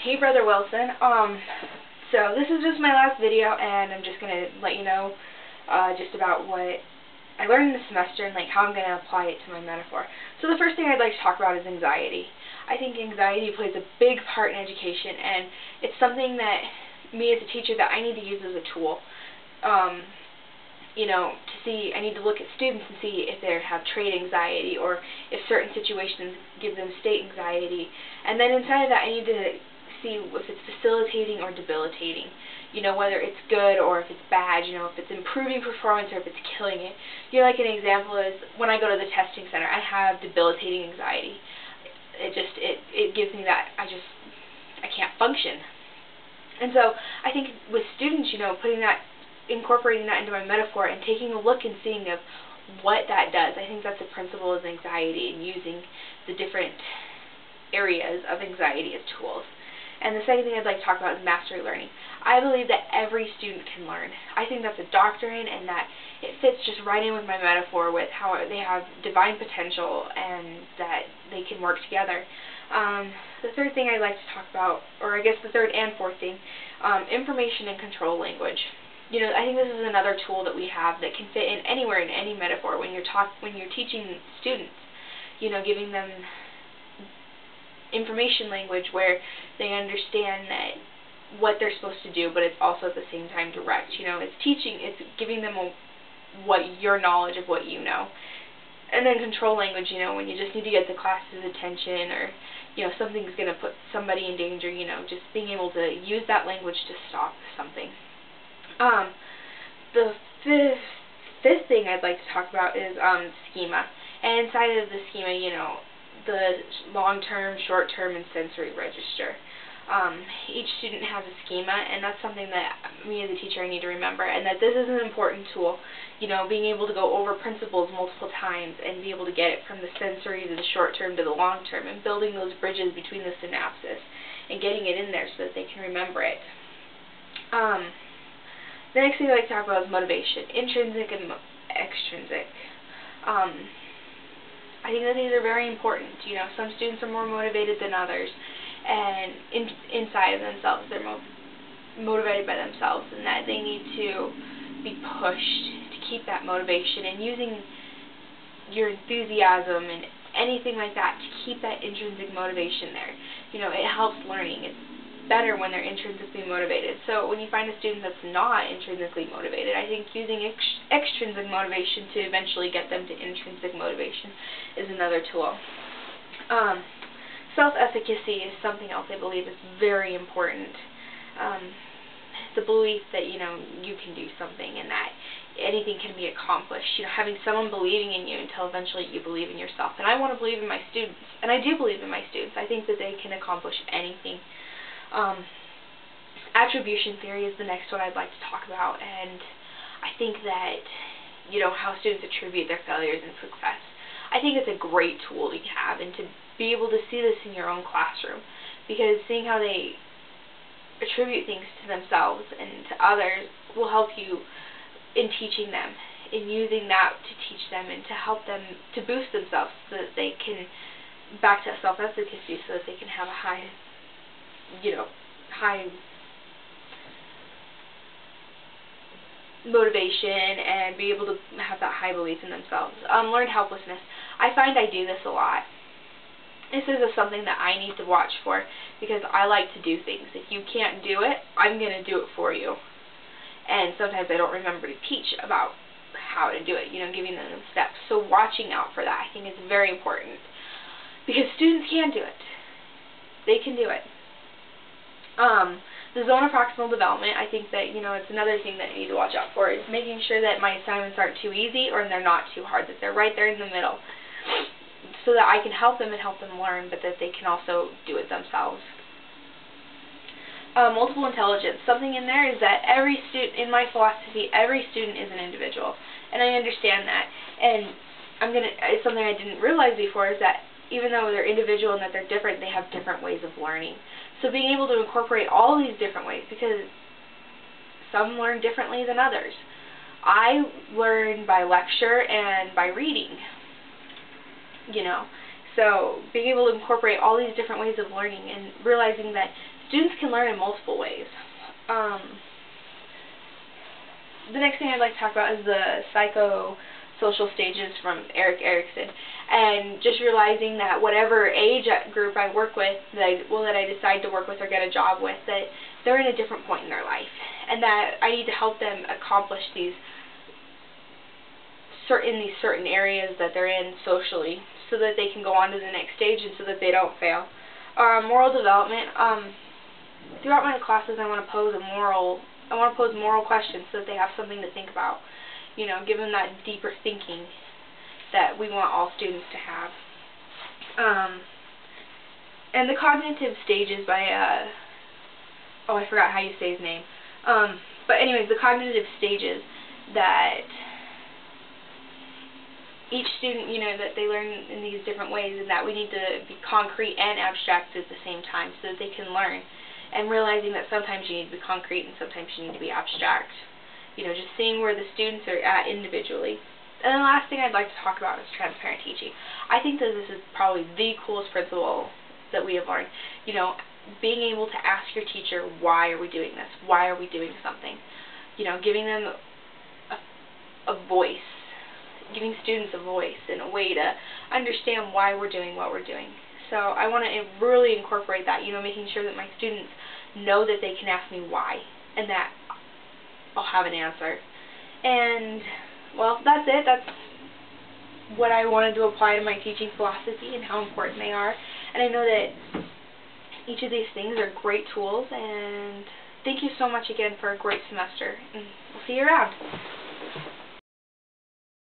Hey Brother Wilson, so this is just my last video, and I'm just going to let you know just about what I learned this semester and like how I'm going to apply it to my metaphor. So the first thing I'd like to talk about is anxiety. I think anxiety plays a big part in education, and it's something that me as a teacher that I need to use as a tool. You know, I need to look at students and see if they have trait anxiety or if certain situations give them state anxiety. And then inside of that, I need to see if it's facilitating or debilitating. You know, whether it's good or if it's bad, you know, if it's improving performance or if it's killing it. You know, like an example is when I go to the testing center, I have debilitating anxiety. It gives me that, I can't function. And so I think with students, you know, incorporating that into my metaphor and taking a look and seeing of what that does. I think that's the principle of anxiety and using the different areas of anxiety as tools. And the second thing I'd like to talk about is mastery learning. I believe that every student can learn. I think that's a doctrine, and that it fits just right in with my metaphor with how they have divine potential and that they can work together. The third thing I'd like to talk about, or I guess the third and fourth thing, information and control language. You know, I think this is another tool that we have that can fit in anywhere in any metaphor when you're teaching students. You know, giving them information language where they understand that what they're supposed to do, but it's also at the same time direct. You know, it's giving them your knowledge of what you know. And then control language, you know, when you just need to get the class's attention, or, you know, something's going to put somebody in danger, you know, just being able to use that language to stop something. The fifth thing I'd like to talk about is schema. And inside of the schema, you know, the long-term, short-term, and sensory register. Each student has a schema, and that's something that me as a teacher I need to remember, and that this is an important tool. You know, being able to go over principles multiple times and be able to get it from the sensory to the short-term to the long-term, and building those bridges between the synapses and getting it in there so that they can remember it. The next thing I'd like to talk about is motivation, intrinsic and extrinsic. I think that these are very important. You know, some students are more motivated than others, and inside of themselves, they're motivated by themselves, and that they need to be pushed to keep that motivation, and using your enthusiasm and anything like that to keep that intrinsic motivation there. You know, it helps learning. It's better when they're intrinsically motivated. So when you find a student that's not intrinsically motivated, I think using extrinsic motivation to eventually get them to intrinsic motivation is another tool. Self-efficacy is something else I believe is very important. The belief that, you know, you can do something and that anything can be accomplished. You know, having someone believing in you until eventually you believe in yourself. And I want to believe in my students, and I do believe in my students. I think that they can accomplish anything. Attribution theory is the next one I'd like to talk about, and I think that, you know, how students attribute their failures and success. I think it's a great tool to have, and to be able to see this in your own classroom, because seeing how they attribute things to themselves and to others will help you in teaching them, in using that to teach them and to help them to boost themselves so that they can, back to self-efficacy, so that they can have a high motivation and be able to have that high belief in themselves. Learned helplessness. I find I do this a lot. This is something that I need to watch for, because I like to do things. If you can't do it, I'm going to do it for you. And sometimes I don't remember to teach about how to do it, you know, giving them steps. So watching out for that, I think, is very important, because students can do it. They can do it. The zone of proximal development, I think that, you know, it's another thing that I need to watch out for, is making sure that my assignments aren't too easy or they're not too hard, that they're right there in the middle, so that I can help them and help them learn, but that they can also do it themselves. Multiple intelligence. Something in there is that every student, in my philosophy, every student is an individual, and I understand that. And it's something I didn't realize before, is that even though they're individual and that they're different, they have different ways of learning. So being able to incorporate all these different ways, because some learn differently than others. I learn by lecture and by reading, you know. So being able to incorporate all these different ways of learning and realizing that students can learn in multiple ways. The next thing I'd like to talk about is the psychosocial stages from Erik Erikson, and just realizing that whatever age group I work with, that I decide to work with or get a job with, that they're in a different point in their life, and that I need to help them accomplish these certain areas that they're in socially, so that they can go on to the next stage and so that they don't fail. Moral development. Throughout my classes, I want to pose moral questions so that they have something to think about. You know, give them that deeper thinking that we want all students to have. And the cognitive stages by oh, I forgot how you say his name. But anyways, the cognitive stages that each student, you know, that they learn in these different ways, and that we need to be concrete and abstract at the same time so that they can learn, and realizing that sometimes you need to be concrete and sometimes you need to be abstract. You know, just seeing where the students are at individually. And the last thing I'd like to talk about is transparent teaching. I think that this is probably the coolest principle that we have learned. You know, being able to ask your teacher, why are we doing this? Why are we doing something? You know, giving them a voice. Giving students a voice and a way to understand why we're doing what we're doing. So I want to really incorporate that, you know, making sure that my students know that they can ask me why, and that I'll have an answer. And, well, that's it. That's what I wanted to apply to my teaching philosophy and how important they are. And I know that each of these things are great tools, and thank you so much again for a great semester, and we'll see you around.